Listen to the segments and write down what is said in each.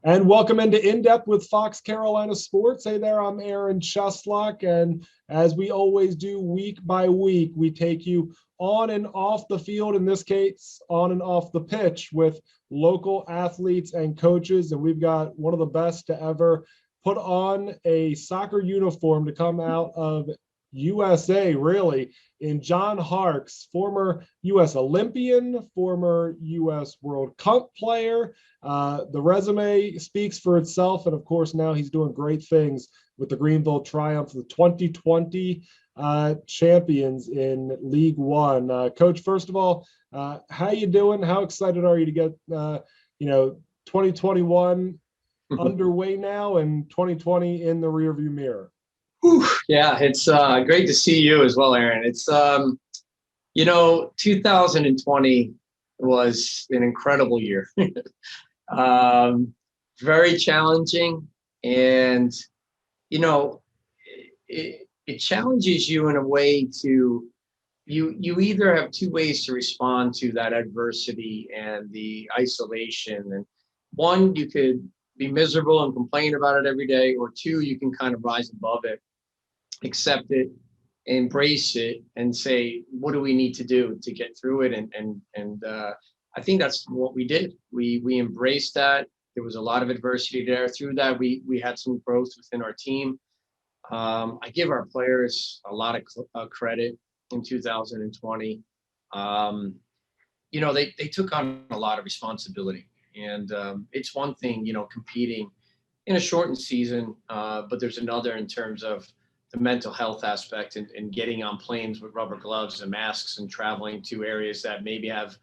And welcome into In Depth with Fox Carolina Sports. Hey there, I'm Aaron Cheslock. And as we always do week by week, we take you on and off the field, in this case, on and off the pitch with local athletes and coaches. And we've got one of the best to ever put on a soccer uniform to come out of USA, really, in John Harkes, former U.S. Olympian, former U.S. World Cup player. The resume speaks for itself, and of course, now he's doing great things with the Greenville Triumph, the 2020 champions in League One. Coach, first of all, how you doing? How excited are you to get 2021 underway now and 2020 in the rearview mirror? Yeah, it's great to see you as well, Aaron. It's 2020 was an incredible year. Very challenging, and it challenges you in a way to you either have two ways to respond to that adversity and the isolation. And one, you could be miserable and complain about it every day, or two, you can kind of rise above it, accept it, embrace it, and say, what do we need to do to get through it? And I think that's what we did. We embraced that. There was a lot of adversity there. Through that, we had some growth within our team. I give our players a lot of credit in 2020. They took on a lot of responsibility, and it's one thing, competing in a shortened season, but there's another in terms of the mental health aspect and getting on planes with rubber gloves and masks and traveling to areas that maybe have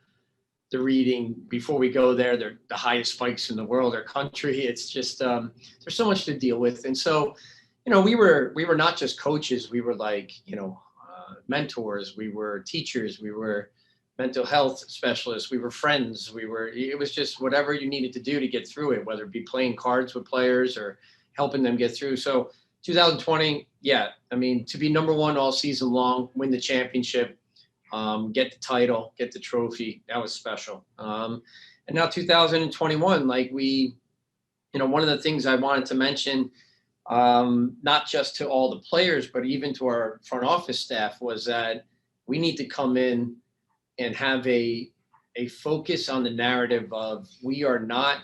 the reading before we go there, they're the highest spikes in the world or country. It's just there's so much to deal with. And so, we were not just coaches. We were like, mentors. We were teachers. We were mental health specialists. We were friends. It was just whatever you needed to do to get through it, whether it be playing cards with players or helping them get through. So 2020, to be number one all season long, win the championship, get the title, get the trophy, that was special. And now 2021, one of the things I wanted to mention, not just to all the players, but even to our front office staff, was that we need to come in and have a focus on the narrative of we are not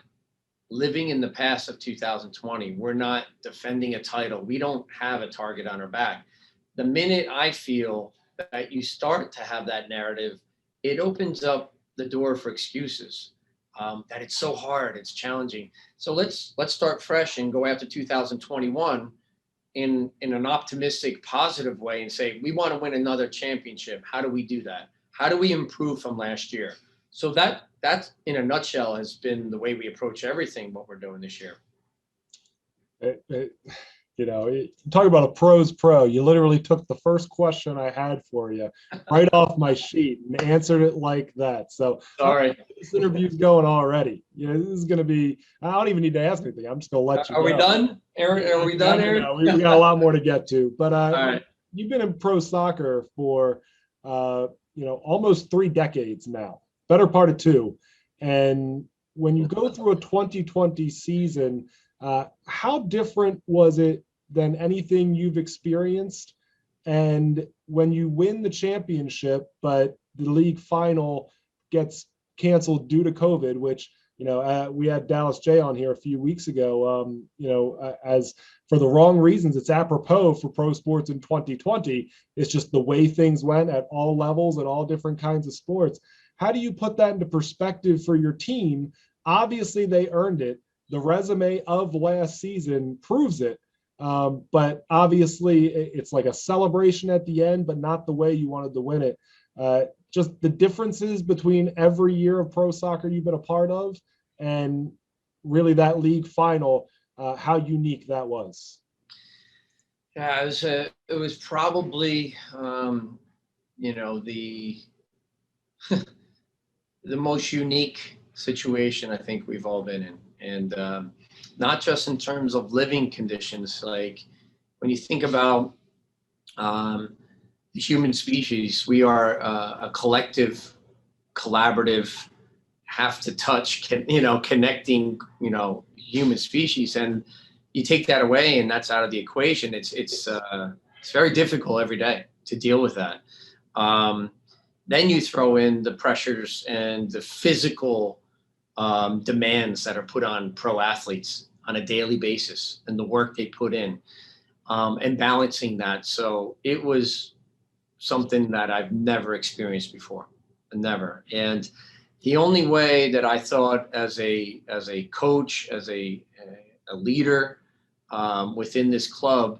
living in the past of 2020. We're not defending a title. We don't have a target on our back. The minute I feel that you start to have that narrative, it opens up the door for excuses, that it's so hard, it's challenging. So let's start fresh and go after 2021 in an optimistic, positive way and say, we want to win another championship. How do we do that? How do we improve from last year? So that in a nutshell has been the way we approach everything, what we're doing this year. Talk about a pro's pro. You literally took the first question I had for you right off my sheet and answered it like that. So sorry, this interview's going already. This is going to be, I don't even need to ask anything. I'm just going to let you go. Are we done, Aaron? Are we done, Aaron? We got a lot more to get to. But all right. You've been in pro soccer for, almost 3 decades now, better part of 2. And when you go through a 2020 season, how different was it than anything you've experienced? And when you win the championship, but the league final gets canceled due to COVID, which, we had Dallas J on here a few weeks ago, as for the wrong reasons, it's apropos for pro sports in 2020. It's just the way things went at all levels and all different kinds of sports. How do you put that into perspective for your team? Obviously, they earned it. The resume of last season proves it. But obviously, it's like a celebration at the end, but not the way you wanted to win it. Just the differences between every year of pro soccer you've been a part of and really that league final, how unique that was. Yeah, it was probably, the most unique situation I think we've all been in. And not just in terms of living conditions, like when you think about the human species, we are a collective, collaborative have to touch, connecting, human species, and you take that away and that's out of the equation. It's very difficult every day to deal with that. Then you throw in the pressures and the physical demands that are put on pro athletes on a daily basis and the work they put in, and balancing that. So it was something that I've never experienced before, never. And the only way that I thought as a coach, as a leader within this club,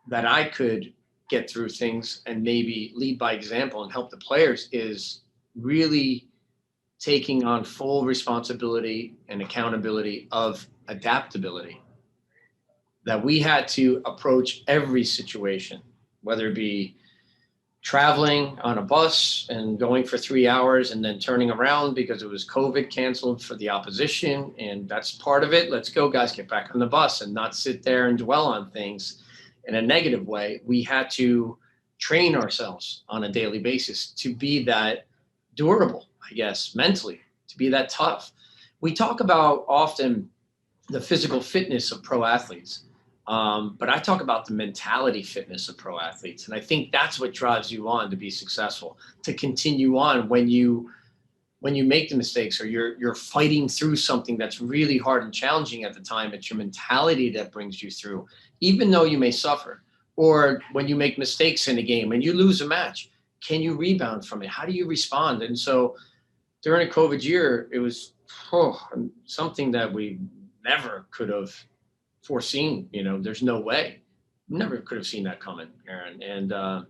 that I could get through things and maybe lead by example and help the players is really taking on full responsibility and accountability of adaptability. That we had to approach every situation, whether it be traveling on a bus and going for 3 hours and then turning around because it was COVID canceled for the opposition. And that's part of it. Let's go, guys, get back on the bus and not sit there and dwell on things in a negative way. We had to train ourselves on a daily basis to be that durable, I guess, mentally, to be that tough. We talk about often the physical fitness of pro athletes. But I talk about the mentality fitness of pro athletes. And I think that's what drives you on to be successful, to continue on when you make the mistakes or you're fighting through something that's really hard and challenging at the time. It's your mentality that brings you through, even though you may suffer. Or when you make mistakes in a game and you lose a match, can you rebound from it? How do you respond? And so during a COVID year, it was something that we never could have foreseen. There's no way. Never could have seen that coming, Aaron. And the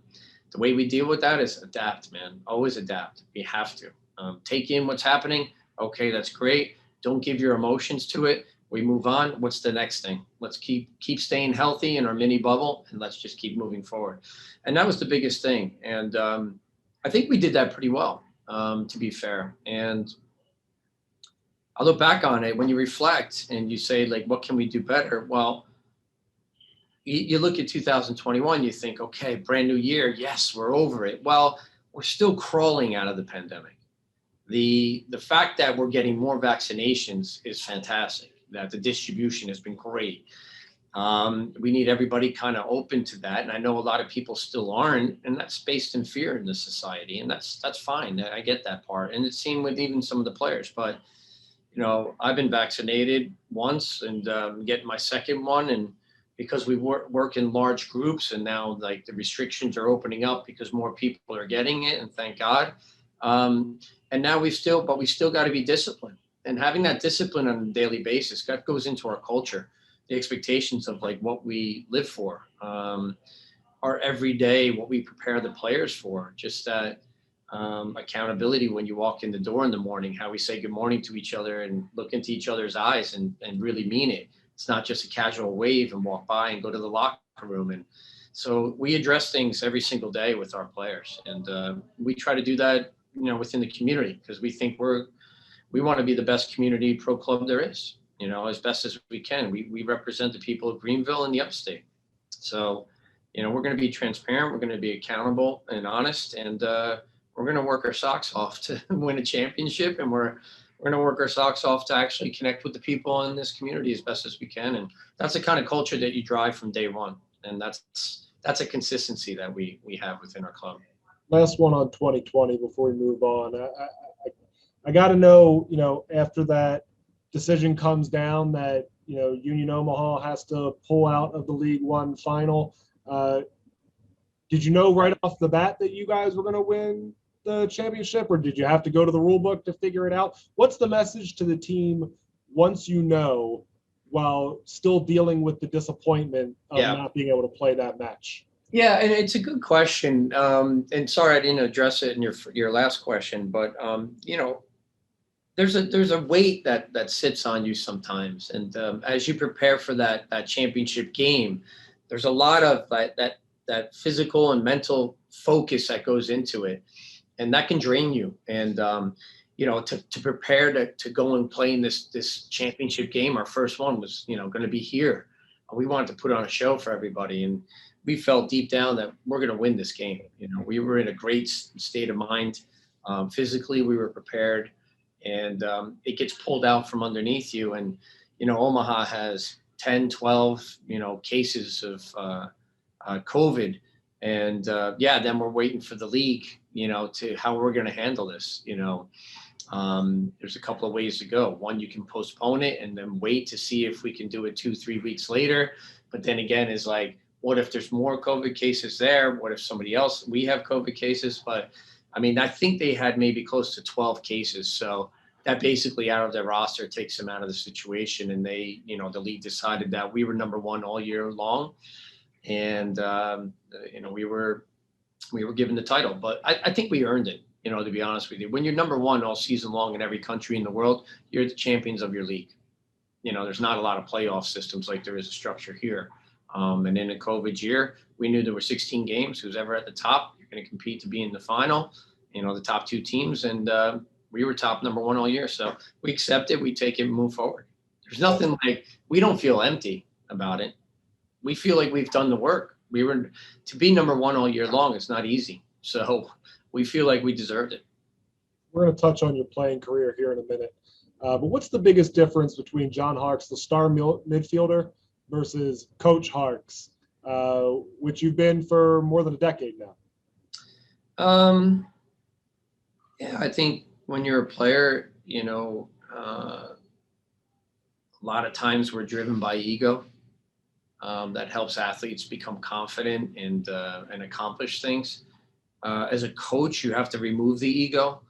way we deal with that is adapt, man. Always adapt. We have to take in what's happening. Okay, that's great. Don't give your emotions to it. We move on. What's the next thing? Let's keep staying healthy in our mini bubble, and let's just keep moving forward. And that was the biggest thing. And I think we did that pretty well, to be fair. And I look back on it, when you reflect and you say, like, what can we do better? Well, you look at 2021, you think, okay, brand new year. Yes, we're over it. Well, we're still crawling out of the pandemic. The fact that we're getting more vaccinations is fantastic, that the distribution has been great. We need everybody kind of open to that. And I know a lot of people still aren't, and that's based in fear in the society. And that's fine. I get that part. And it's seen with even some of the players, but I've been vaccinated once and getting my second one. And because we work in large groups and now like the restrictions are opening up because more people are getting it, and thank God. And now we still got to be disciplined, and having that discipline on a daily basis, that goes into our culture, the expectations of like what we live for, our everyday, what we prepare the players for, just that accountability when you walk in the door in the morning, how we say good morning to each other and look into each other's eyes and really mean it. It's not just a casual wave and walk by and go to the locker room. And so we address things every single day with our players. And we try to do that, within the community, because we think we want to be the best community pro club there is, as best as we can. We represent the people of Greenville and the upstate. So, we're going to be transparent. We're going to be accountable and honest. And we're going to work our socks off to win a championship. And we're going to work our socks off to actually connect with the people in this community as best as we can. And that's the kind of culture that you drive from day one. And that's a consistency that we have within our club. Last one on 2020 before we move on. I got to know, after that decision comes down that, Union Omaha has to pull out of the League One final. Did you know right off the bat that you guys were going to win the championship, or did you have to go to the rule book to figure it out? What's the message to the team once you know, while still dealing with the disappointment of not being able to play that match? Yeah, and it's a good question. And sorry I didn't address it in your last question, but there's a weight that sits on you sometimes, and as you prepare for that championship game, there's a lot of that physical and mental focus that goes into it, and that can drain you. And to prepare to go and play in this championship game, our first one was going to be here. We wanted to put on a show for everybody, and we felt deep down that we're going to win this game. We were in a great state of mind. Physically, we were prepared. and it gets pulled out from underneath you. And, Omaha has 10, 12, cases of COVID. And then we're waiting for the league, to how we're going to handle this. There's a couple of ways to go. One, you can postpone it and then wait to see if we can do it 2-3 weeks later. But then again, is like, what if there's more COVID cases there? What if we have COVID cases? But I mean, I think they had maybe close to 12 cases. So that basically out of their roster takes them out of the situation. And they, the league decided that we were number one all year long. And, we were given the title, but I think we earned it, to be honest with you. When you're number one all season long in every country in the world, you're the champions of your league. There's not a lot of playoff systems like there is a structure here. And in a COVID year, we knew there were 16 games. Who's ever at the top, you're going to compete to be in the final, the top two teams. And we were top number one all year. So we accept it, we take it and move forward. There's nothing we don't feel empty about it. We feel like we've done the work. To be number one all year long, it's not easy. So we feel like we deserved it. We're going to touch on your playing career here in a minute. But what's the biggest difference between John Harkes, the star midfielder, versus Coach Harkes, which you've been for more than a decade now? I think when you're a player, a lot of times we're driven by ego. That helps athletes become confident and accomplish things. As a coach, you have to remove the ego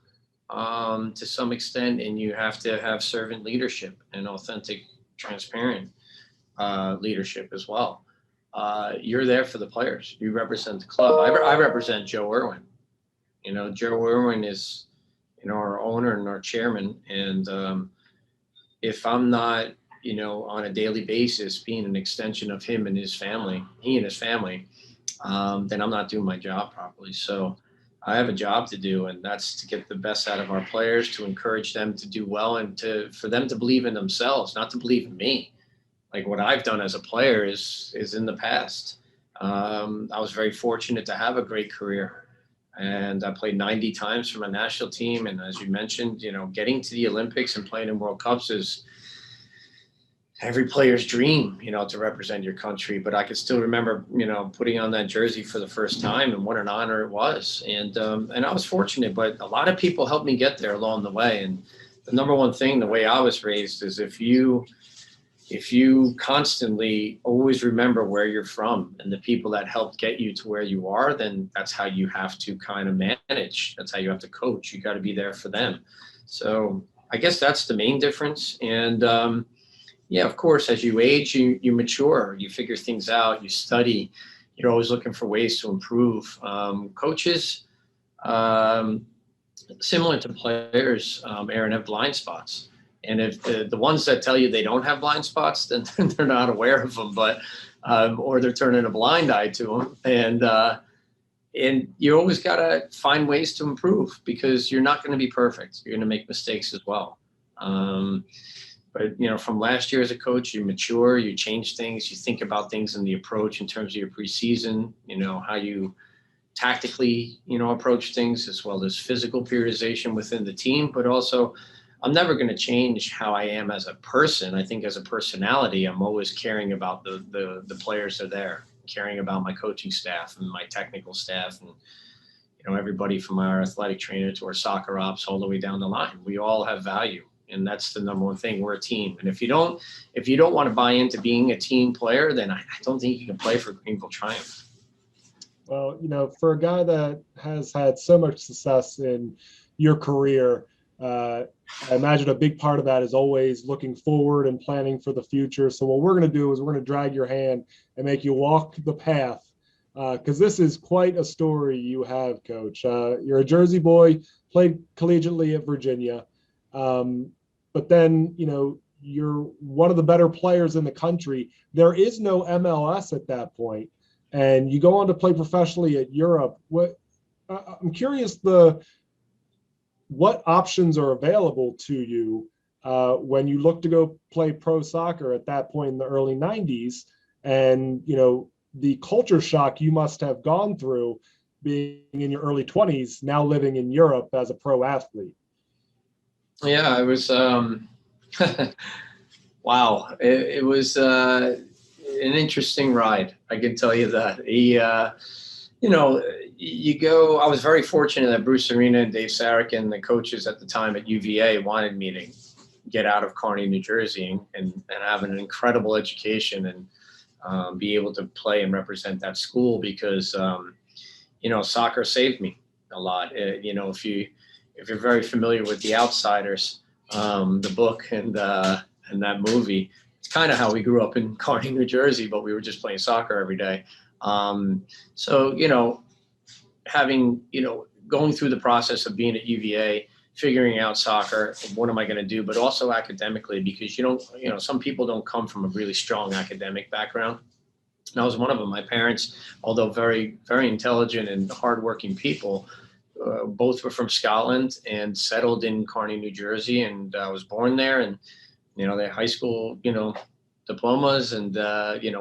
to some extent, and you have to have servant leadership and authentic, transparent leadership as well. You're there for the players. You represent the club. I represent Joe Irwin. Joe Irwin is, our owner and our chairman. And if I'm not, on a daily basis, being an extension of him and his family, then I'm not doing my job properly. So I have a job to do, and that's to get the best out of our players, to encourage them to do well, and for them to believe in themselves, not to believe in me. Like what I've done as a player is in the past. I was very fortunate to have a great career, and I played 90 times for my national team. And as you mentioned, getting to the Olympics and playing in World Cups is every player's dream, to represent your country. But I can still remember, putting on that jersey for the first time, and what an honor it was. And I was fortunate, but a lot of people helped me get there along the way. And the number one thing, the way I was raised, is if you constantly always remember where you're from and the people that helped get you to where you are, then that's how you have to kind of manage. That's how you have to coach. You got to be there for them. So I guess that's the main difference. And, yeah, of course, as you age, you mature, you figure things out, you study, you're always looking for ways to improve. Coaches, similar to players, Aaron, have blind spots. And if the ones that tell you they don't have blind spots, then they're not aware of them, or they're turning a blind eye to them. And you always got to find ways to improve, because you're not going to be perfect. You're going to make mistakes as well. But, from last year as a coach, you mature, you change things, you think about things in the approach in terms of your preseason, how you tactically, approach things, as well as physical periodization within the team. But also, I'm never going to change how I am as a person. I think as a personality, I'm always caring about the players that are there, caring about my coaching staff and my technical staff, and, everybody from our athletic trainer to our soccer ops all the way down the line. We all have value. And that's the number one thing. We're a team. And if you don't want to buy into being a team player, then I don't think you can play for Greenville Triumph. Well, for a guy that has had so much success in your career, I imagine a big part of that is always looking forward and planning for the future. So what we're going to do is we're going to drag your hand and make you walk the path, because this is quite a story you have, Coach. You're a Jersey boy, played collegiately at Virginia. But then, you're one of the better players in the country. There is no MLS at that point, and you go on to play professionally at Europe. I'm curious what options are available to you when you look to go play pro soccer at that point in the early 90s, and the culture shock you must have gone through being in your early 20s, now living in Europe as a pro athlete. Yeah, I was, wow. It was an interesting ride. I can tell you that. You know, you go, I was very fortunate that Bruce Arena and Dave Saracen, the coaches at the time at UVA, wanted me to get out of Kearney, New Jersey, and have an incredible education and be able to play and represent that school because, soccer saved me a lot. If you're very familiar with The Outsiders, the book and that movie, it's kind of how we grew up in Kearney, New Jersey, but we were just playing soccer every day. So, having, going through the process of being at UVA, figuring out soccer, what am I going to do, but also academically, because some people don't come from a really strong academic background. And I was one of them. My parents, although very, very intelligent and hardworking people, both were from Scotland and settled in Kearney, New Jersey. And I was born there, and, their high school, diplomas and,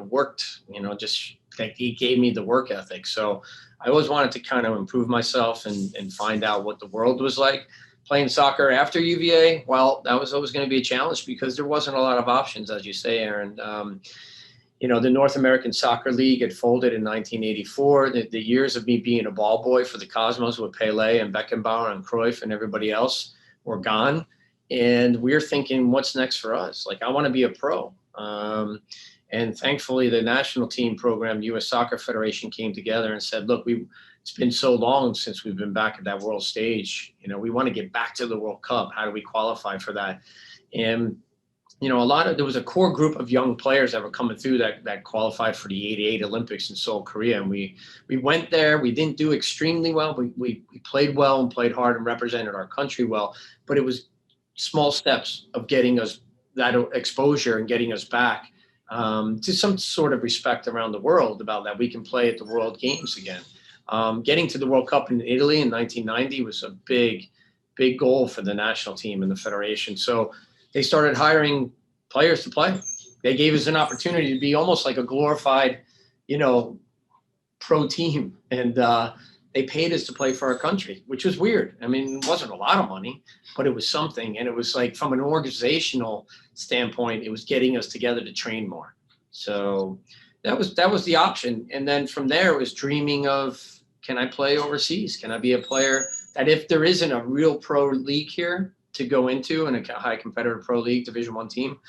worked, just he gave me the work ethic. So I always wanted to kind of improve myself and find out what the world was like. Playing soccer after UVA, well, that was always going to be a challenge because there wasn't a lot of options, as you say, Aaron. The North American Soccer League had folded in 1984. The years of me being a ball boy for the Cosmos with Pele and Beckenbauer and Cruyff and everybody else were gone. And we're thinking, what's next for us? Like, I want to be a pro. And thankfully, the national team program, U.S. Soccer Federation, came together and said, look, it's been so long since we've been back at that world stage. We want to get back to the World Cup. How do we qualify for that? And there was a core group of young players that were coming through that qualified for the '88 Olympics in Seoul, Korea. And we went there. We didn't do extremely well. We played well and played hard and represented our country well. But it was small steps of getting us that exposure and getting us back to some sort of respect around the world about that we can play at the World Games again. Getting to the World Cup in Italy in 1990 was a big, big goal for the national team and the federation. So they started hiring players to play. They gave us an opportunity to be almost like a glorified, pro team. And they paid us to play for our country, which was weird. I mean, it wasn't a lot of money, but it was something. And it was like, from an organizational standpoint, it was getting us together to train more. So that was the option. And then from there, it was dreaming of, can I play overseas? Can I be a player that, if there isn't a real pro league here to go into in a high competitive pro league Division I team,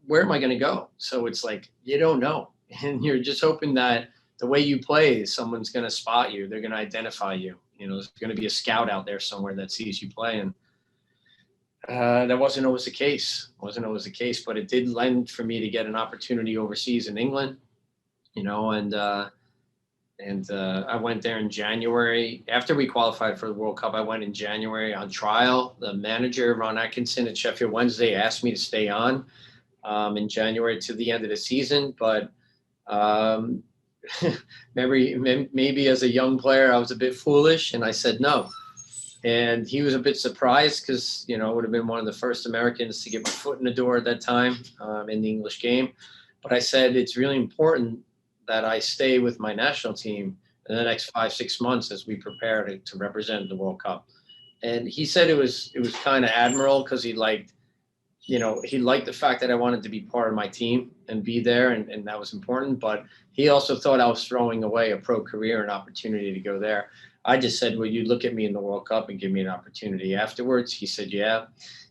where am I going to go? So it's like, you don't know. And you're just hoping that the way you play, someone's going to spot you. They're going to identify you. There's going to be a scout out there somewhere that sees you play. And that wasn't always the case. But it did lend for me to get an opportunity overseas in England, and I went there in January. After we qualified for the World Cup, I went in January on trial. The manager, Ron Atkinson at Sheffield Wednesday, asked me to stay on in January to the end of the season. But maybe as a young player, I was a bit foolish, and I said no. And he was a bit surprised because, it would have been one of the first Americans to get my foot in the door at that time in the English game. But I said, it's really important that I stay with my national team in the next 5-6 months as we prepare to represent the World Cup. And he said it was kind of admirable because he liked the fact that I wanted to be part of my team and be there, and that was important. But he also thought I was throwing away a pro career and opportunity to go there. I just said, well, you look at me in the World Cup and give me an opportunity afterwards. He said, yeah,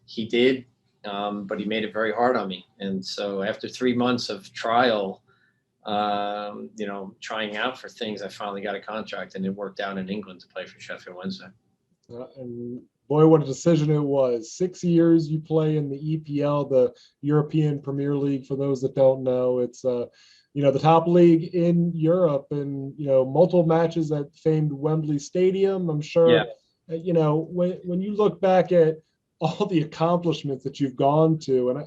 he did. But he made it very hard on me. And so after 3 months of trial, trying out for things, I finally got a contract, and it worked out in England to play for Sheffield Wednesday. And boy, what a decision it was. 6 years you play in the EPL, the European Premier League. For those that don't know, it's the top league in Europe, and multiple matches at famed Wembley Stadium. I'm sure, Yeah. When you look back at all the accomplishments that you've gone to, and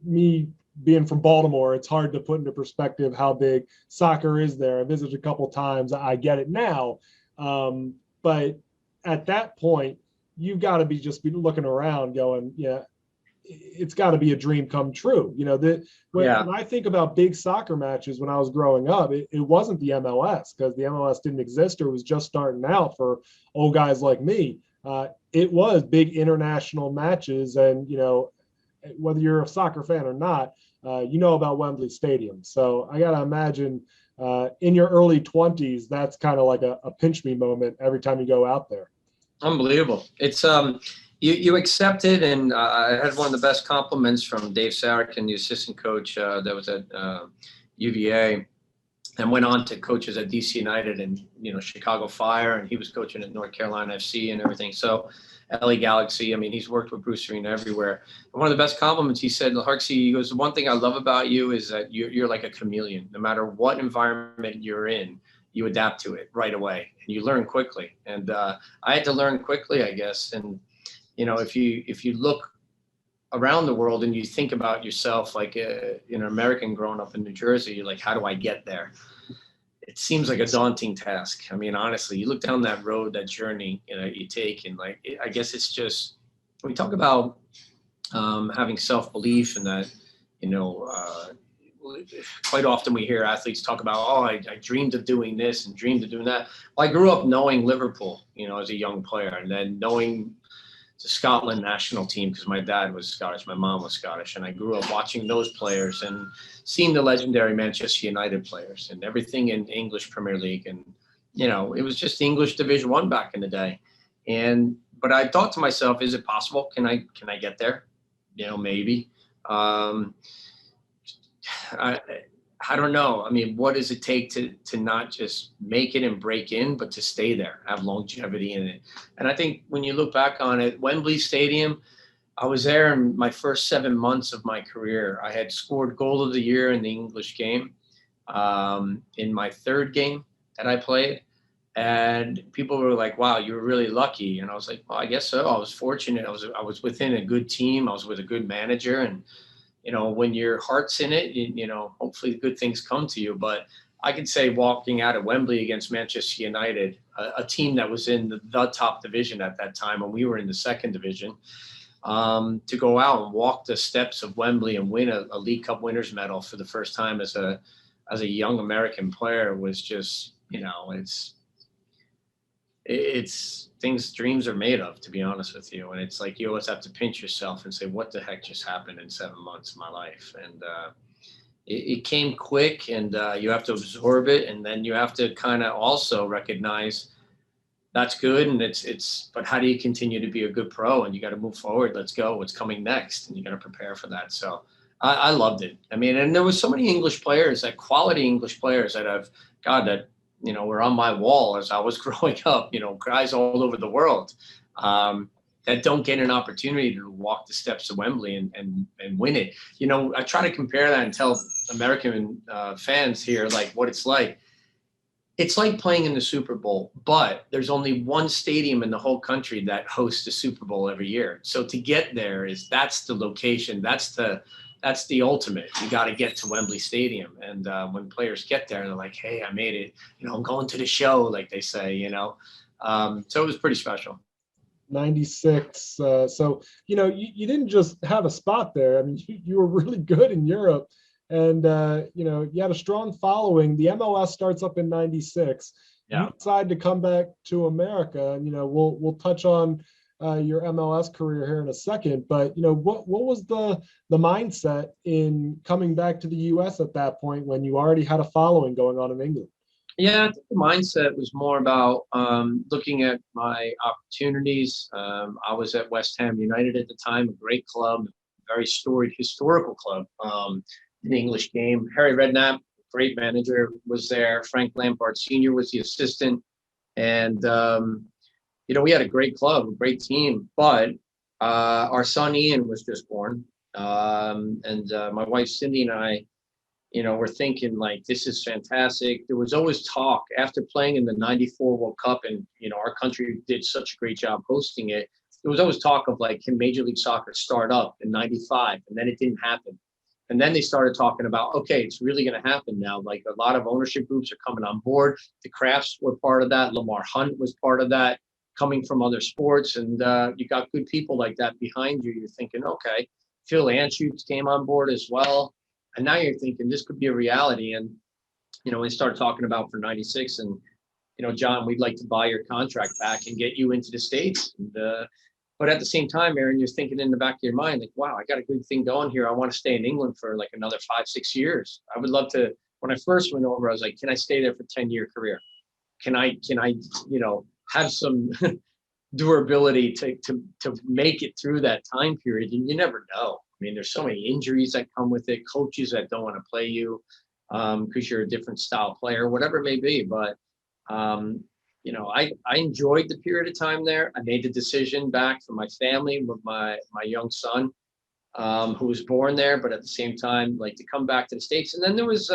me being from Baltimore, it's hard to put into perspective how big soccer is there. I visited a couple times. I get it now. But at that point, you've got to be looking around going, yeah, it's got to be a dream come true. When I think about big soccer matches when I was growing up, it wasn't the MLS, because the MLS didn't exist or was just starting out for old guys like me. it was big international matches. And, whether you're a soccer fan or not, about Wembley Stadium. So I got to imagine in your early 20s, that's kind of like a pinch me moment every time you go out there. Unbelievable. It's you accept it, and I had one of the best compliments from Dave Sarachan, the assistant coach that was at UVA, and went on to coaches at DC United and Chicago Fire, and he was coaching at North Carolina FC and everything. So LA Galaxy. I mean, he's worked with Bruce Arena everywhere. And one of the best compliments he said, Harkes, he goes, the one thing I love about you is that you're like a chameleon. No matter what environment you're in, you adapt to it right away, and you learn quickly. And I had to learn quickly, I guess. And if you look around the world and you think about yourself like an American growing up in New Jersey, you're like, how do I get there? It seems like a daunting task. I mean, honestly, you look down that road, that journey you take, and I guess it's just, we talk about having self-belief, and that, quite often we hear athletes talk about, oh, I dreamed of doing this and dreamed of doing that. Well, I grew up knowing Liverpool, as a young player, and then knowing the Scotland national team because my dad was Scottish, my mom was Scottish, and I grew up watching those players and seeing the legendary Manchester United players and everything in English Premier League. And, it was just English Division I back in the day. But I thought to myself, is it possible? Can I get there? Maybe. I don't know. I mean, what does it take to not just make it and break in, but to stay there, have longevity in it? And I think when you look back on it, Wembley Stadium, I was there in my first 7 months of my career. I had scored goal of the year in the English game in my third game that I played. And people were like, wow, you were really lucky. And I was like, well, I guess so. I was fortunate. I was within a good team. I was with a good manager. And when your heart's in it, hopefully good things come to you. But I could say walking out of Wembley against Manchester United, a team that was in the top division at that time, and we were in the second division, to go out and walk the steps of Wembley and win a League Cup winners medal for the first time as a young American player was just, it's things dreams are made of, to be honest with you. And it's like you always have to pinch yourself and say, what the heck just happened in 7 months of my life? And it came quick, and you have to absorb it, and then you have to kind of also recognize that's good, and but how do you continue to be a good pro? And you got to move forward. Let's go. What's coming next? And you got to prepare for that. So I loved it. I mean, and there was so many English players, like quality English players that were on my wall as I was growing up, guys all over the world that don't get an opportunity to walk the steps of Wembley and win it. I try to compare that and tell American fans here, like what it's like. It's like playing in the Super Bowl, but there's only one stadium in the whole country that hosts the Super Bowl every year. So to get there that's the location. That's the ultimate. You got to get to Wembley Stadium. And when players get there, they're like, hey, I made it. I'm going to the show, like they say, So it was pretty special. 96. So, you didn't just have a spot there. I mean, you were really good in Europe. And, you had a strong following. The MLS starts up in 96. Yeah. You decide to come back to America. And, we'll touch on your MLS career here in a second, but what was the mindset in coming back to the U.S. at that point when you already had a following going on in England? Yeah, I think the mindset was more about looking at my opportunities. I was at West Ham United at the time, a great club, very storied historical club in the English game. Harry Redknapp, great manager, was there. Frank Lampard Sr. was the assistant, and we had a great club, a great team, but our son Ian was just born. And my wife Cindy and I, were thinking like, this is fantastic. There was always talk after playing in the 94 World Cup, and, our country did such a great job hosting it. There was always talk of like, can Major League Soccer start up in 95? And then it didn't happen. And then they started talking about, okay, it's really going to happen now. Like a lot of ownership groups are coming on board. The Crafts were part of that. Lamar Hunt was part of that, coming from other sports. And you got good people like that behind you. You're thinking, okay, Phil Anschutz came on board as well. And now you're thinking this could be a reality. And, we started talking about for 96. And John, we'd like to buy your contract back and get you into the States. But at the same time, Aaron, you're thinking in the back of your mind, like, wow, I got a good thing going here. I want to stay in England for like another 5-6 years. I would love to. When I first went over, I was like, can I stay there for 10-year career? Can I, have some durability to make it through that time period? And you never know. I mean, there's so many injuries that come with it, coaches that don't want to play you because you're a different style player, whatever it may be. But I enjoyed the period of time there. I made the decision back for my family with my young son, who was born there, but at the same time, like, to come back to the States. And then there was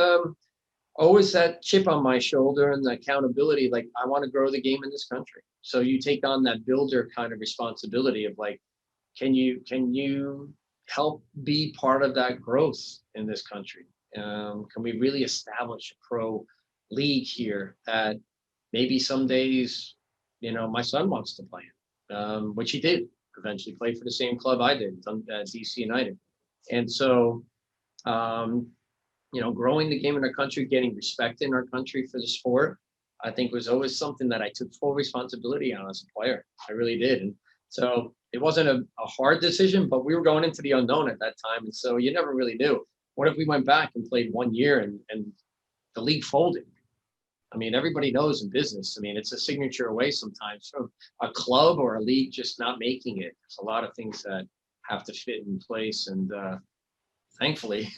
always that chip on my shoulder and the accountability, like, I want to grow the game in this country. So you take on that builder kind of responsibility of like, can you help be part of that growth in this country? Can we really establish a pro league here that maybe some days, my son wants to play in, which he did eventually play for the same club I did, DC United. And so, growing the game in our country, getting respect in our country for the sport, I think was always something that I took full responsibility on as a player. I really did. And so it wasn't a hard decision, but we were going into the unknown at that time. And so you never really knew. What if we went back and played 1 year and the league folded? I mean, everybody knows in business, I mean, it's a signature away sometimes from a club or a league just not making it. There's a lot of things that have to fit in place. And thankfully,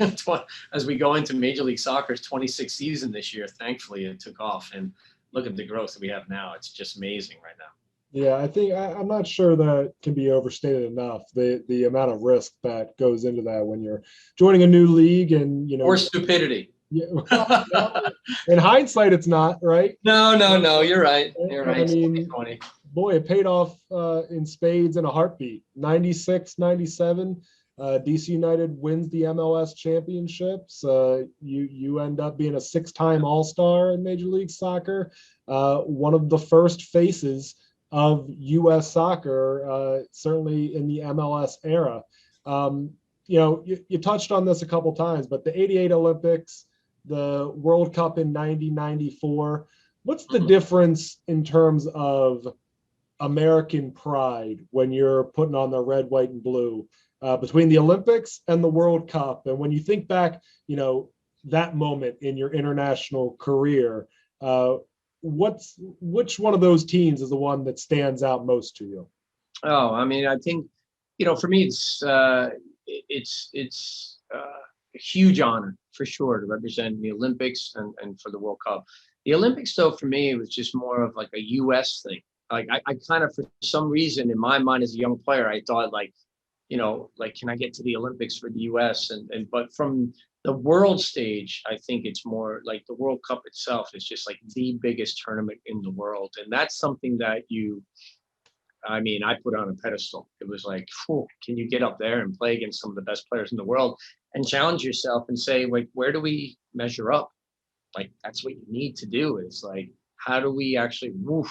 as we go into Major League Soccer's 26th season this year, thankfully it took off. And look at the growth that we have now. It's just amazing right now. Yeah, I think I'm not sure that can be overstated enough. The amount of risk that goes into that when you're joining a new league and, Or stupidity. Yeah, well, in hindsight, it's not, right? No, you're right. You're right. I mean, boy, it paid off in spades in a heartbeat. 96, 97, DC United wins the MLS championships. You end up being a 6-time All-Star in Major League Soccer, one of the first faces of U.S. soccer, certainly in the MLS era. You touched on this a couple times, but the 88 Olympics, the World Cup in 94. What's the difference in terms of American pride when you're putting on the red, white, and blue between the Olympics and the World Cup? And when you think back, that moment in your international career, which one of those teams is the one that stands out most to you? Oh, I mean, I think, for me, it's a huge honor for sure to represent the Olympics and for the World Cup. The Olympics, though, for me, it was just more of like a U.S. thing. Like I kind of, for some reason in my mind as a young player, I thought can I get to the Olympics for the U.S. But from the world stage, I think it's more like the World Cup itself is just like the biggest tournament in the world. And that's something that I put on a pedestal. It was like, can you get up there and play against some of the best players in the world and challenge yourself and say, like, where do we measure up? Like, that's what you need to do. Is like, how do we actually move?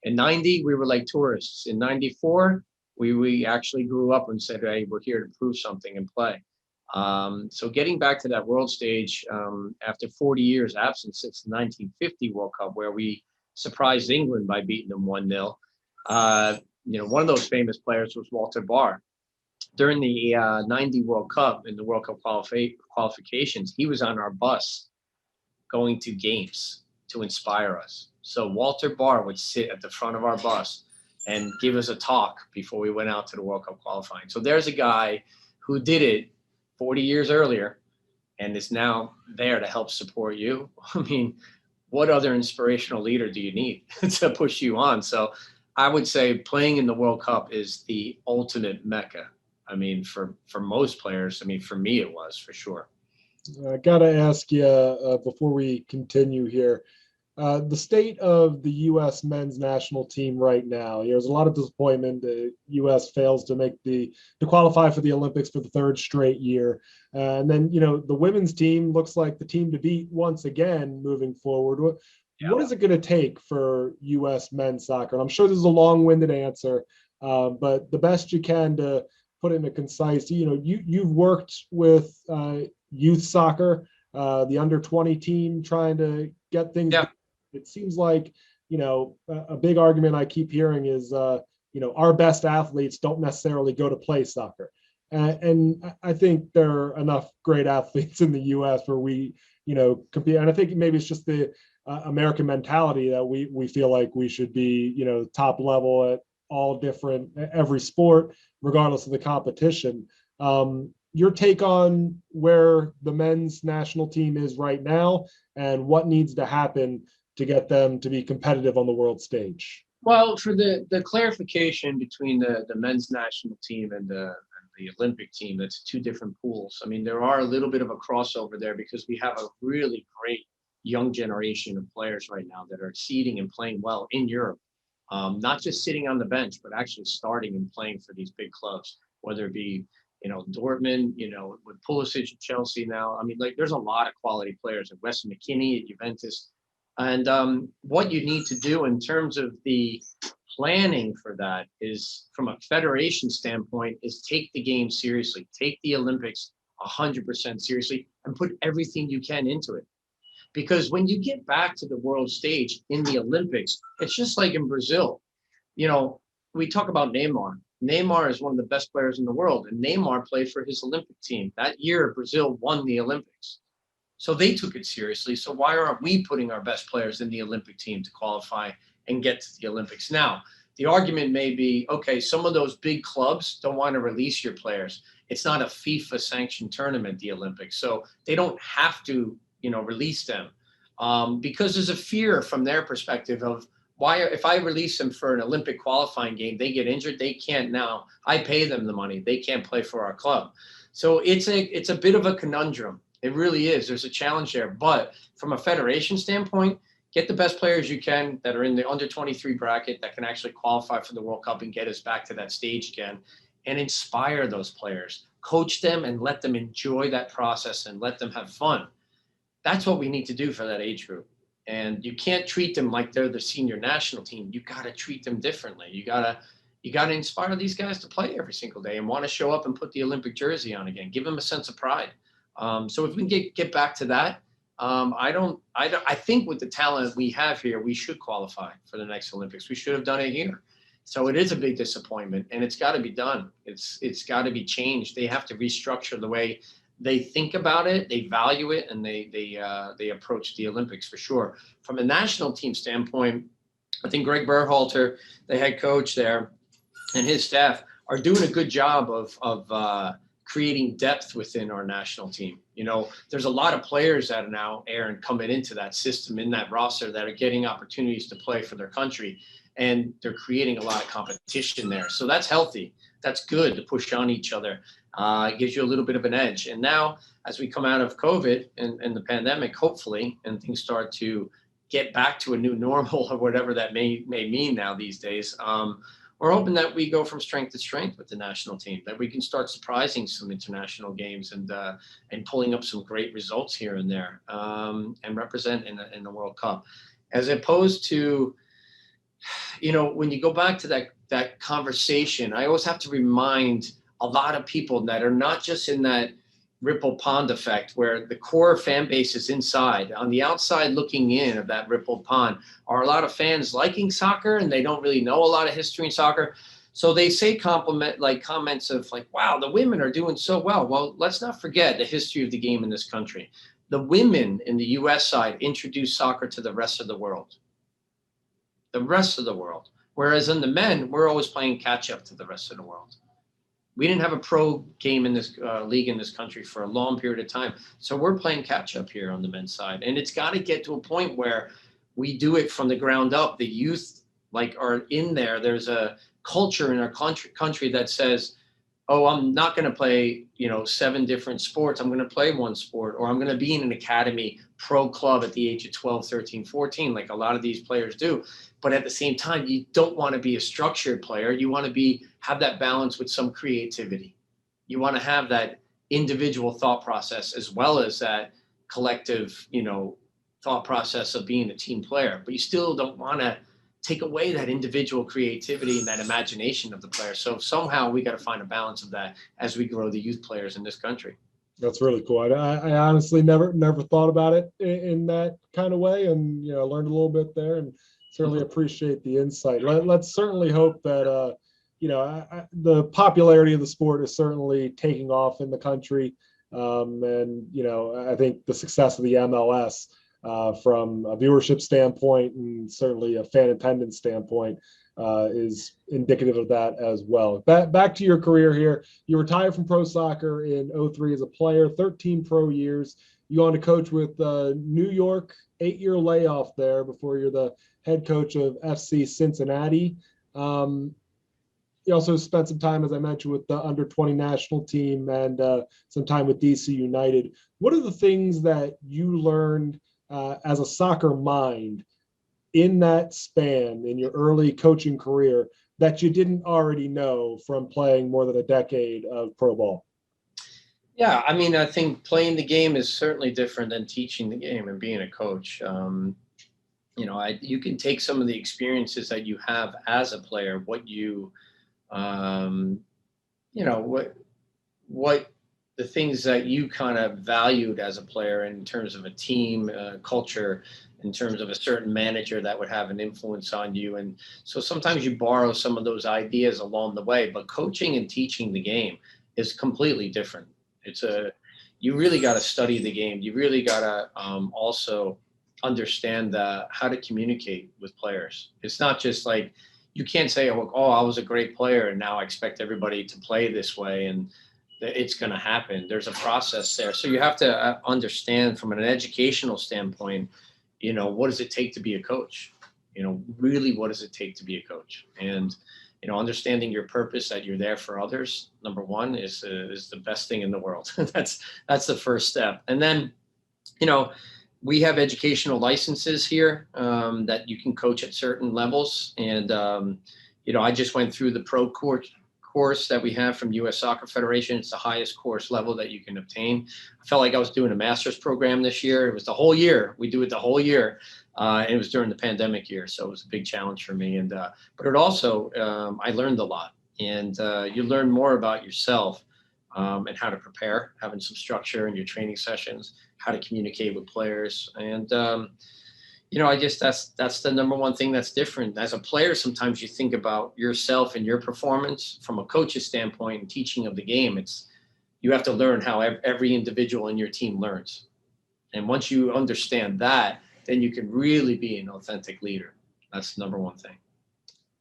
In 90, we were like tourists. In 94, we actually grew up and said, hey, we're here to prove something and play. So getting back to that world stage after 40 years absence since the 1950 World Cup, where we surprised England by beating them 1-0. One of those famous players was Walter Barr. During the 90 World Cup, in the World Cup qualifications, he was on our bus going to games to inspire us. So Walter Barr would sit at the front of our bus and give us a talk before we went out to the World Cup qualifying. So there's a guy who did it 40 years earlier and is now there to help support you. I mean, what other inspirational leader do you need to push you on? So I would say playing in the World Cup is the ultimate mecca. I mean, for most players, for me, it was for sure. I got to ask you before we continue here, the state of the U.S. men's national team right now. There's a lot of disappointment. The U.S. fails to qualify for the Olympics for the third straight year. And then, the women's team looks like the team to beat once again moving forward. What is it going to take for U.S. men's soccer? And I'm sure this is a long-winded answer, but the best you can to put it in a concise, you've worked with youth soccer, the under-20 team, trying to get things it seems like, a big argument I keep hearing is, our best athletes don't necessarily go to play soccer. And I think there are enough great athletes in the U.S. where we, compete. And I think maybe it's just the American mentality that we feel like we should be, top level at all different, every sport, regardless of the competition. Your take on where the men's national team is right now and what needs to happen to get them to be competitive on the world stage? Well, for the clarification between the men's national team and the Olympic team, that's two different pools. I mean, there are a little bit of a crossover there because we have a really great young generation of players right now that are exceeding and playing well in Europe. Not just sitting on the bench, but actually starting and playing for these big clubs, whether it be, Dortmund, with Pulisic at Chelsea now. I mean, like, there's a lot of quality players at Weston McKennie at Juventus. And what you need to do in terms of the planning for that is, from a federation standpoint, is take the game seriously, take the Olympics 100% seriously, and put everything you can into it. Because when you get back to the world stage in the Olympics, it's just like in Brazil. We talk about Neymar. Neymar is one of the best players in the world, and Neymar played for his Olympic team. That year, Brazil won the Olympics. So they took it seriously. So why aren't we putting our best players in the Olympic team to qualify and get to the Olympics? Now, the argument may be, okay, some of those big clubs don't want to release your players. It's not a FIFA sanctioned tournament, the Olympics. So they don't have to, release them because there's a fear from their perspective of, why, if I release them for an Olympic qualifying game, they get injured, they can't now. I pay them the money. They can't play for our club. So it's a bit of a conundrum. It really is. There's a challenge there. But from a federation standpoint, get the best players you can that are in the under 23 bracket that can actually qualify for the World Cup and get us back to that stage again, and inspire those players. Coach them and let them enjoy that process and let them have fun. That's what we need to do for that age group. And you can't treat them like they're the senior national team. You got to treat them differently. You got to inspire these guys to play every single day and want to show up and put the Olympic jersey on again. Give them a sense of pride. So if we can get back to that, I think with the talent we have here, we should qualify for the next Olympics. We should have done it here. So it is a big disappointment, and it's got to be done. It's got to be changed. They have to restructure the way they think about it, they value it, and they approach the Olympics for sure. From a national team standpoint, I think Greg Berhalter, the head coach there, and his staff are doing a good job of creating depth within our national team. There's a lot of players that are now, Aaron, coming into that system, in that roster, that are getting opportunities to play for their country, and they're creating a lot of competition there. So that's healthy. That's good to push on each other. It gives you a little bit of an edge. And now, as we come out of COVID and the pandemic, hopefully, and things start to get back to a new normal, or whatever that may mean now these days, we're hoping that we go from strength to strength with the national team, that we can start surprising some international games and pulling up some great results here and there, and represent in the World Cup. As opposed to, when you go back to that conversation, I always have to remind a lot of people that are not just in that ripple pond effect, where the core fan base is inside. On the outside looking in of that ripple pond are a lot of fans liking soccer, and they don't really know a lot of history in soccer. So they say comments of like, wow, the women are doing so well. Well, let's not forget the history of the game in this country. The women in the US side introduced soccer to the rest of the world. The rest of the world. Whereas in the men, we're always playing catch up to the rest of the world. We didn't have a pro game in this league in this country for a long period of time. So we're playing catch up here on the men's side. And it's got to get to a point where we do it from the ground up. The youth are in there. There's a culture in our country that says, oh, I'm not going to play, 7 different sports. I'm going to play one sport, or I'm going to be in an academy pro club at the age of 12, 13, 14, like a lot of these players do. But at the same time, you don't want to be a structured player. You want to have that balance with some creativity. You want to have that individual thought process as well as that collective, thought process of being a team player. But you still don't want to take away that individual creativity and that imagination of the player. So somehow we got to find a balance of that as we grow the youth players in this country. That's really cool. I honestly never thought about it in that kind of way, and I learned a little bit there, and certainly appreciate the insight. Let's certainly hope that the popularity of the sport is certainly taking off in the country, and I think the success of the MLS from a viewership standpoint and certainly a fan attendance standpoint is indicative of that as well. Back to your career here. You retired from pro soccer in '03 as a player, 13 pro years. You go on to coach with New York, 8-year layoff there before you're the head coach of FC Cincinnati. You also spent some time, as I mentioned, with the under 20 national team and some time with DC United. What are the things that you learned as a soccer mind in that span in your early coaching career that you didn't already know from playing more than a decade of pro ball? Yeah, I mean, I think playing the game is certainly different than teaching the game and being a coach. You can take some of the experiences that you have as a player, what you, what the things that you kind of valued as a player in terms of a team culture, in terms of a certain manager that would have an influence on you. And so sometimes you borrow some of those ideas along the way, but coaching and teaching the game is completely different. You really got to study the game. You really got to also understand how to communicate with players. It's not just like, you can't say, oh, I was a great player and now I expect everybody to play this way and it's going to happen. There's a process there. So you have to understand from an educational standpoint, what does it take to be a coach? Really, what does it take to be a coach? And, understanding your purpose, that you're there for others, number one, is the best thing in the world. That's the first step. And then, we have educational licenses here that you can coach at certain levels. And, I just went through the pro course that we have from U.S. Soccer Federation. It's the highest course level that you can obtain. I felt like I was doing a master's program this year. It was the whole year. We do it the whole year. And it was during the pandemic year. So it was a big challenge for me. And but it also, I learned a lot. And you learn more about yourself and how to prepare, having some structure in your training sessions, how to communicate with players. And, I guess that's the number one thing that's different. As a player, sometimes you think about yourself and your performance. From a coach's standpoint and teaching of the game, you have to learn how every individual in your team learns. And once you understand that, then you can really be an authentic leader. That's the number one thing.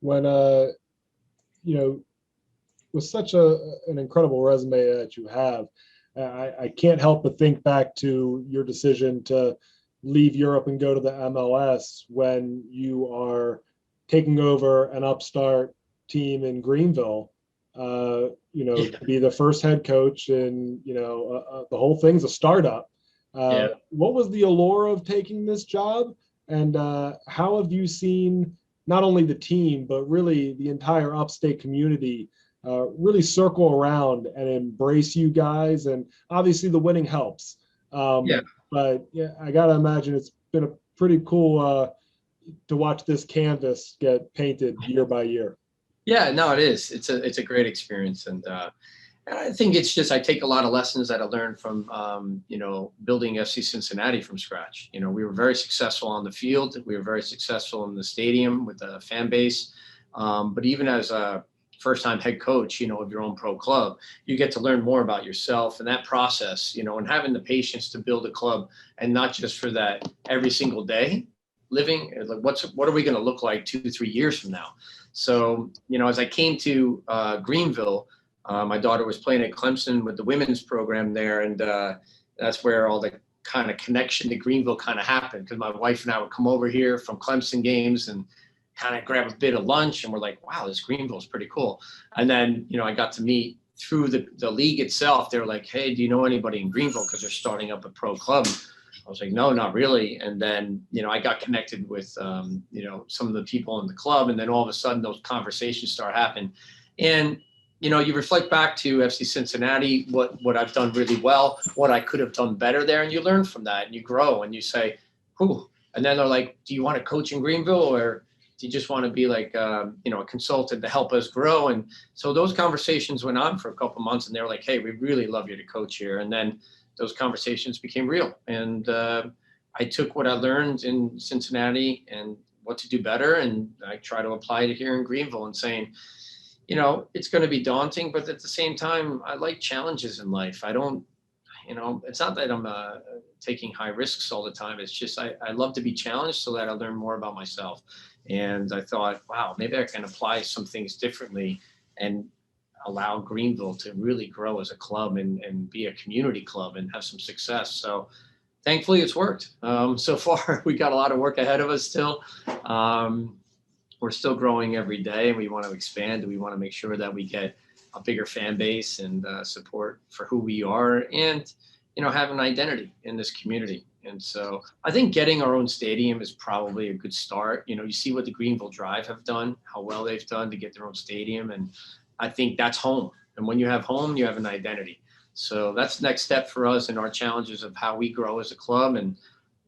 When, with such an incredible resume that you have, I can't help but think back to your decision to leave Europe and go to the MLS when you are taking over an upstart team in Greenville, to be the first head coach, and, the whole thing's a startup. What was the allure of taking this job, and how have you seen not only the team, but really the entire upstate community really circle around and embrace you guys? And obviously the winning helps. But I got to imagine it's been a pretty cool to watch this canvas get painted year by year. Yeah, no, it is. It's a great experience. And I think it's just, I take a lot of lessons that I learned from, building FC Cincinnati from scratch. We were very successful on the field. We were very successful in the stadium with the fan base. But even as a first-time head coach, of your own pro club, you get to learn more about yourself and that process, and having the patience to build a club, and not just for that every single day living, like what are we going to look like 2-3 years from now? So, as I came to Greenville, my daughter was playing at Clemson with the women's program there. And that's where all the kind of connection to Greenville kind of happened, because my wife and I would come over here from Clemson games and kind of grab a bit of lunch, and we're like, wow, this Greenville is pretty cool. And then, I got to meet through the league itself. They were like, hey, do you know anybody in Greenville? Because they're starting up a pro club. I was like, no, not really. And then, I got connected with, some of the people in the club. And then all of a sudden those conversations start happening. And, you reflect back to FC Cincinnati, what I've done really well, what I could have done better there. And you learn from that and you grow and you say, whew. And then they're like, do you want to coach in Greenville, or Do you just want to be like, a consultant to help us grow? And so those conversations went on for a couple of months, and they were like, hey, we really love you to coach here. And then those conversations became real. And I took what I learned in Cincinnati and what to do better, and I try to apply it here in Greenville, and saying, it's going to be daunting, but at the same time, I like challenges in life. I don't, it's not that I'm taking high risks all the time. It's just I love to be challenged so that I learn more about myself. And I thought, wow, maybe I can apply some things differently and allow Greenville to really grow as a club and be a community club and have some success. So thankfully it's worked. So far, we got a lot of work ahead of us still. We're still growing every day, and we want to expand. We want to make sure that we get a bigger fan base and support for who we are, and have an identity in this community. And so I think getting our own stadium is probably a good start. You see what the Greenville Drive have done, how well they've done to get their own stadium, and I think that's home. And when you have home, you have an identity. So that's the next step for us in our challenges of how we grow as a club. And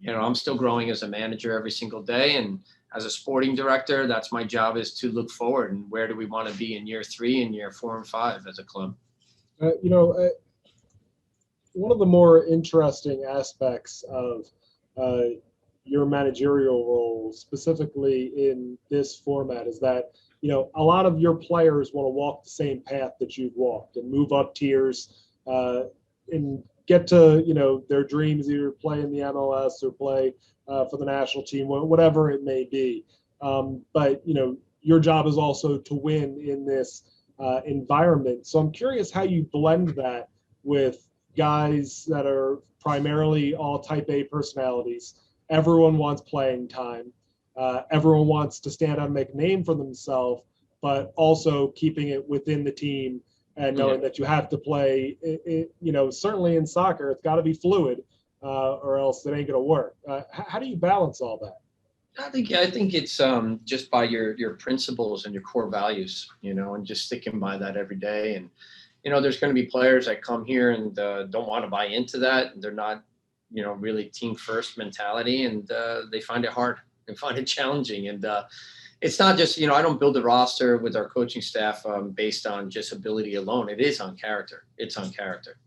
I'm still growing as a manager every single day, and as a sporting director, that's my job, is to look forward and where do we want to be in year 3 and year 4 and 5 as a club. One of the more interesting aspects of your managerial role, specifically in this format, is that, a lot of your players want to walk the same path that you've walked and move up tiers and get to, their dreams, either play in the MLS or play for the national team, whatever it may be. But, your job is also to win in this environment. So I'm curious how you blend that with guys that are primarily all type A personalities. Everyone wants playing time. Everyone wants to stand out and make a name for themselves, but also keeping it within the team and knowing that you have to play, certainly in soccer, it's got to be fluid or else it ain't going to work. How do you balance all that? I think it's just by your principles and your core values, and just sticking by that every day. And there's going to be players that come here and don't want to buy into that. They're not, really team first mentality, and they find it hard. They find it challenging. And it's not just, I don't build the roster with our coaching staff based on just ability alone. It is on character. It's on character.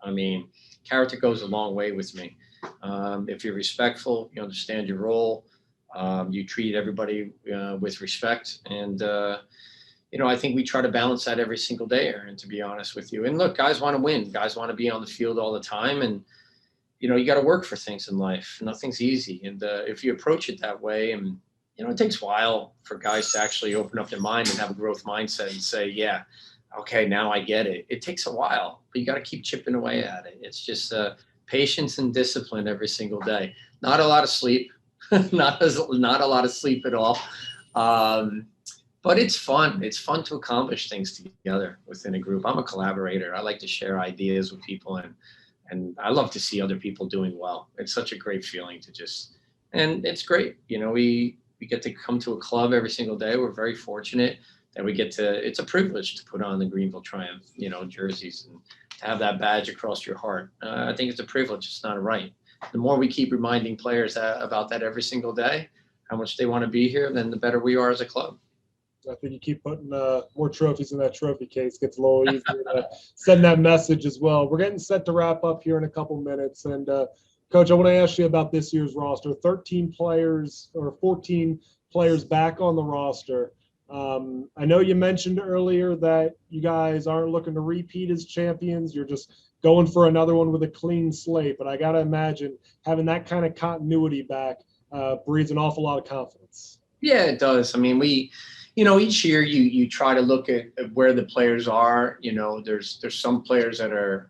I mean, character goes a long way with me. If you're respectful, you understand your role, you treat everybody with respect. And, I think we try to balance that every single day, Aaron, to be honest with you. And look, guys want to win. Guys want to be on the field all the time. And, you got to work for things in life. Nothing's easy. And if you approach it that way, and, it takes a while for guys to actually open up their mind and have a growth mindset and say, yeah, okay, now I get it. It takes a while, but you got to keep chipping away at it. It's just patience and discipline every single day. Not a lot of sleep, not a lot of sleep at all. But it's fun. It's fun to accomplish things together within a group. I'm a collaborator. I like to share ideas with people, and I love to see other people doing well. It's such a great feeling and it's great. We get to come to a club every single day. We're very fortunate that we get to, it's a privilege to put on the Greenville Triumph, jerseys, and to have that badge across your heart. I think it's a privilege. It's not a right. The more we keep reminding players about that every single day, how much they want to be here, then the better we are as a club. I think you keep putting more trophies in that trophy case. Gets a little easier to send that message as well. We're getting set to wrap up here in a couple minutes. And, Coach, I want to ask you about this year's roster. 13 players or 14 players back on the roster. I know you mentioned earlier that you guys aren't looking to repeat as champions. You're just going for another one with a clean slate. But I got to imagine having that kind of continuity back breeds an awful lot of confidence. Yeah, it does. I mean, each year you try to look at where the players are. There's some players that are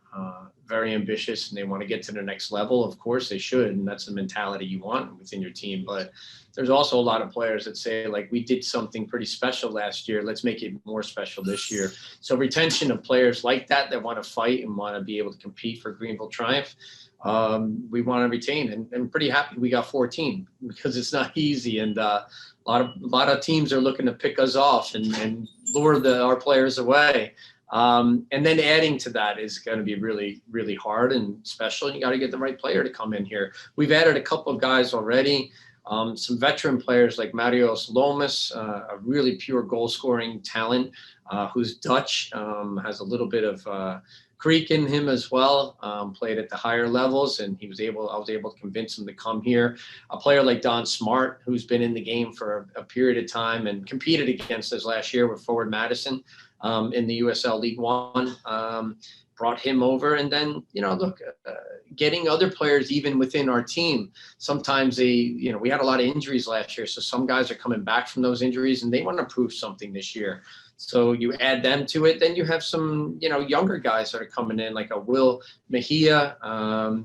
very ambitious and they want to get to the next level. Of course they should, and that's the mentality you want within your team. But there's also a lot of players that say, like, we did something pretty special last year, let's make it more special this year. So retention of players like that want to fight and want to be able to compete for Greenville Triumph, we want to retain. And I'm pretty happy we got 14 because it's not easy. And a lot of teams are looking to pick us off and lure our players away. And then adding to that is going to be really, really hard and special. You got to get the right player to come in here. We've added a couple of guys already. Some veteran players like Marios Lomas, a really pure goal scoring talent, who's Dutch, has a little bit of Greek in him as well, played at the higher levels, and I was able to convince him to come here. A player like Don Smart, who's been in the game for a period of time and competed against us last year with Forward Madison in the USL League One, brought him over. And then, look, getting other players even within our team. Sometimes we had a lot of injuries last year, so some guys are coming back from those injuries and they want to prove something this year. So you add them to it. Then you have some, younger guys that are coming in, like a Will Mejia, a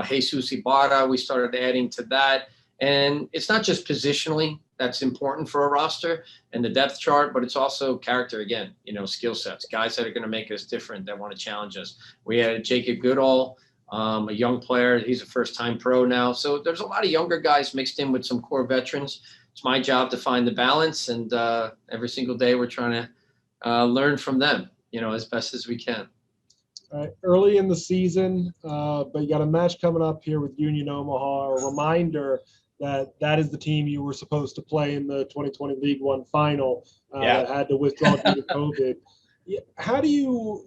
Jesus Ibarra. We started adding to that. And it's not just positionally that's important for a roster and the depth chart, but it's also character again, skill sets, guys that are going to make us different, that want to challenge us. We had Jacob Goodall, a young player. He's a first-time pro now. So there's a lot of younger guys mixed in with some core veterans. It's my job to find the balance, and every single day we're trying to learn from them, as best as we can. Early in the season, but you got a match coming up here with Union Omaha. A reminder that is the team you were supposed to play in the 2020 League One final. That had to withdraw due to COVID. How do you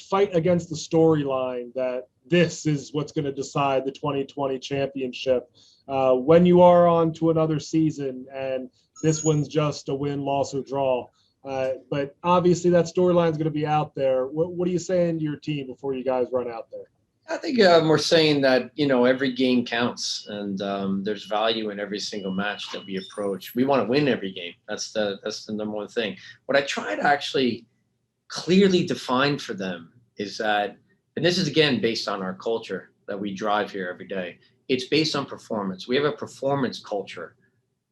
fight against the storyline that this is what's going to decide the 2020 championship when you are on to another season and this one's just a win, loss, or draw? But obviously that storyline is going to be out there. What are you saying to your team before you guys run out there? I think we're saying that, every game counts, and there's value in every single match that we approach. We want to win every game. That's the number one thing. What I try to actually clearly define for them is that, and this is again based on our culture that we drive here every day, it's based on performance. We have a performance culture.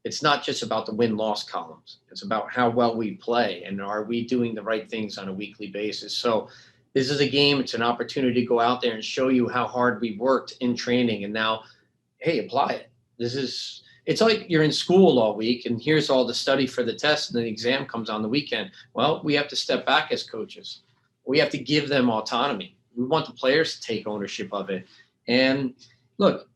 It's not just about the win-loss columns. It's about how well we play and are we doing the right things on a weekly basis. So this is a game. It's an opportunity to go out there and show you how hard we worked in training. And now, hey, apply it. It's like you're in school all week and here's all the study for the test and the exam comes on the weekend. Well, we have to step back as coaches. We have to give them autonomy. We want the players to take ownership of it. And look,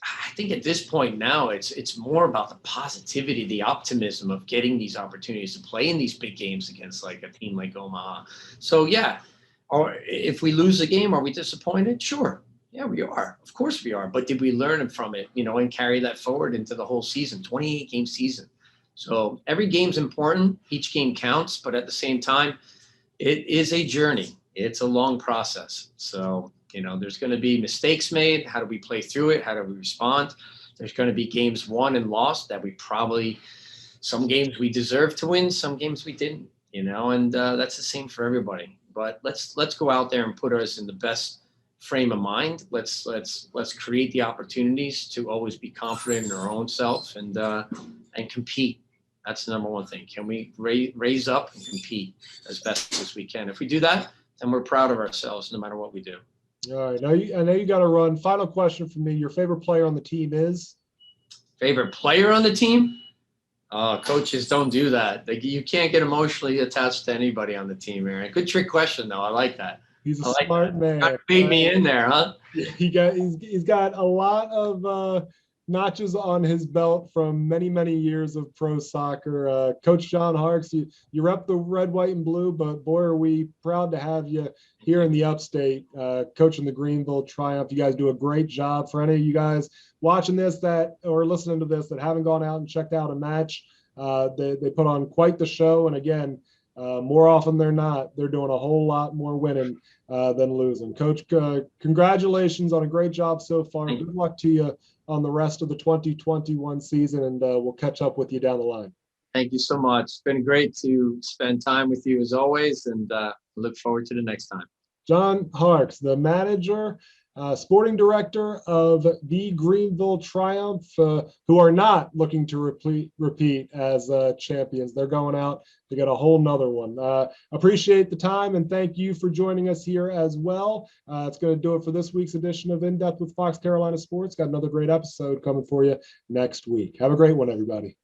I think at this point now, it's more about the positivity, the optimism of getting these opportunities to play in these big games against like a team like Omaha. So yeah, or if we lose a game, are we disappointed? Sure. Yeah, we are. Of course we are. But did we learn from it, and carry that forward into the whole season, 28-game season? So every game's important. Each game counts. But at the same time, it is a journey. It's a long process. So, there's going to be mistakes made. How do we play through it? How do we respond? There's going to be games won and lost that some games we deserve to win, some games we didn't, and that's the same for everybody. But let's go out there and put us in the best frame of mind. Let's create the opportunities to always be confident in our own self and compete. That's the number one thing. Can we raise up and compete as best as we can? If we do that, then we're proud of ourselves no matter what we do. All right. I know you got to run. Final question for me. Your favorite player on the team is? Favorite player on the team? Coaches don't do that. You can't get emotionally attached to anybody on the team, Aaron. Good trick question, though. I like that. He's a smart man. Got to bait me in there, huh? He's got a lot of notches on his belt from many, many years of pro soccer. Coach John Harkes, you rep the red, white, and blue, but boy, are we proud to have you here in the upstate, coaching the Greenville Triumph. You guys do a great job. For any of you guys watching this or listening to this that haven't gone out and checked out a match, they put on quite the show. And again, more often than not, they're doing a whole lot more winning than losing. Coach, congratulations on a great job so far. Good luck to you on the rest of the 2021 season, and we'll catch up with you down the line. Thank you so much. It's been great to spend time with you as always, and look forward to the next time. John Harkes, the manager, sporting director of the Greenville Triumph, who are not looking to repeat as champions. They're going out to get a whole nother one. Appreciate the time, and thank you for joining us here as well. It's going to do it for this week's edition of In Depth with Fox Carolina Sports. Got another great episode coming for you next week. Have a great one, everybody.